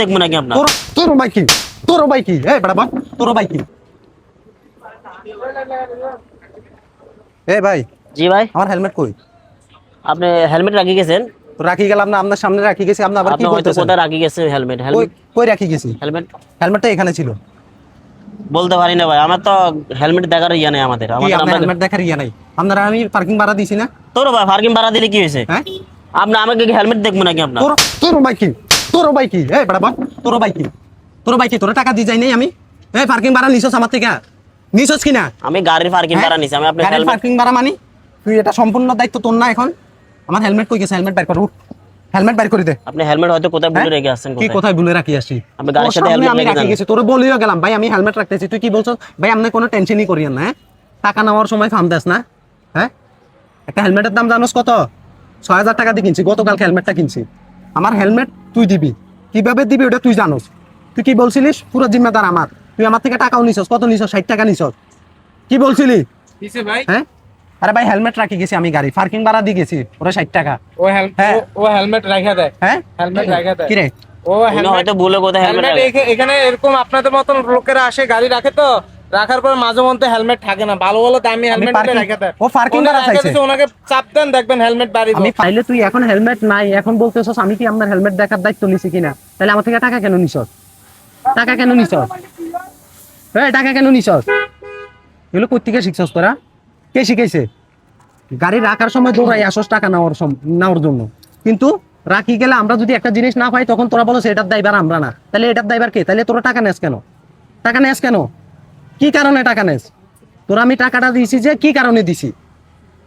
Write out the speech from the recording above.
দেখবো নাকি আপনার? তোর ভাই কি? তোর ভাই কি? এই বড় ভাই, তোর ভাই কি? এই ভাই, জি ভাই, আমার হেলমেট কই? আপনি হেলমেট রাখি গেছেন? তো রাখি গেলাম না, আপনার সামনে রাখি গেছি, আপনি আবার কি আপনি হয়তো বলতেছেন? কোথায় রাখি গেছেন হেলমেট? কই হেলমেট কই রাখি গেছি? হেলমেট হেলমেটটা এখানে ছিল। বলতে পারি না ভাই, আমার তো হেলমেট দেখার ইয়া নেই আমাদের। কি আপনার আমরা হেলমেট দেখার ইয়া নাই? আপনারা আমি পার্কিং ভাড়া দিছি না? তোর ভাই পার্কিং ভাড়া দিলে কি হয়েছে? হ্যাঁ, আপনি আমাকে হেলমেট দেখবো নাকি আপনার? তোর তোর ভাই কি? তোর ভাই কি? এই বড় ভাই, তোর ভাই কি? তোর ভাই কি? তোর টাকা দি যাই নাই আমি? এই পার্কিং ভাড়া নিছস আমার থেকে? নিছস কি না? আমি গাড়ির পার্কিং ভাড়া নিছি, আমি আপনার গাড়ির হেলমেট। পার্কিং ভাড়া মানি? তুই এটা সম্পূর্ণ দায়িত্ব তোর না এখন? আমার হেলমেট কই গেছে? হেলমেট বের কর, উঠ। হেলমেট বের করে দে। আপনি হেলমেট হয়তো কোথায় ভুলে হ্যাঁ? রেখে আসছেন। কি কোথায় ভুলে রাখি আসি? আপনি গাড়ির তোর সাথে সামনে হেলমেট আমি রেখে রাখি যান। গেছি, তোরে বলিও গেলাম ভাই আমি হেলমেট রাখতেছি, তুই কি বলছস? ভাই আপনি কোনো টেনশনই করিয়েন না, হ্যাঁ? টাকা নেওয়ার সময় ফার্ম দেস না, হ্যাঁ? একটা হেলমেটের দাম জানোস কত? ৬,০০০ টাকা দিয়ে কিনছি, গতকালকে হেলমেটটা কিনছি। আমার হেলমেট তুই দিবি, কিভাবে দিবি ওটা তুই জানোস। তুই কি বলছিলিস? পুরো জিম্মেদার আমার। তুই আমার থেকে টাকাও নিছস, কত নিছস? ৬০ টাকা নিছস। কি বলছিলি? কিসে ভাই? হ্যাঁ, আরে ভাই হেলমেট রাখি গেছি আমি, গাড়ি পার্কিং ভাড়া দিয়ে গেছি, ওরা ৬০ টাকা। হ্যাঁ। ও হেলমেট রাখা দেয়। হ্যাঁ, হেলমেট রাখা দেয়। কি রে? ও উনি হেলমেট হয়তো ভুলে কোথায় হেলমেট হেলমেট এখানে এরকম আপনাদের মতন লোকেরা আসে গাড়ি রাখে তো, রাখার পর মাঝে মধ্যে হেলমেট থাকে না, ভালো ভালো দামি হেলমেট parking- রাখা দেয়। ও parking ওনারা করা রাখা চাইছে। দিছে, ওনাকে চাপ দেন, দেখবেন হেলমেট বাড়ি আমি পাইলে তুই এখন হেলমেট নাই, এখন বলতেছস আমি কি আপনার হেলমেট দেখার দায়িত্ব নিছি কিনা? তাহলে আমার থেকে টাকা কেন নিছস? টাকা কেন নিছস? এই টাকা কেন নিছস? এগুলো কই থেকে শিখছস তোরা? কে শিখাইছে? গাড়ি রাখার সময় দৌড়াই আসস টাকা নেওয়ার জন্য, কিন্তু রাখি গেলে আমরা যদি একটা জিনিস না পাই তখন তোরা বলো এটার দায়ভার আমরা না, তাহলে এটার দায়ভার কে? তাহলে তোরা টাকা নেস কেন? টাকা নেস কেন? কি কারণে টাকা নেস? তোরা আমি টাকাটা দিয়েছি যে কি কারণে দিছি?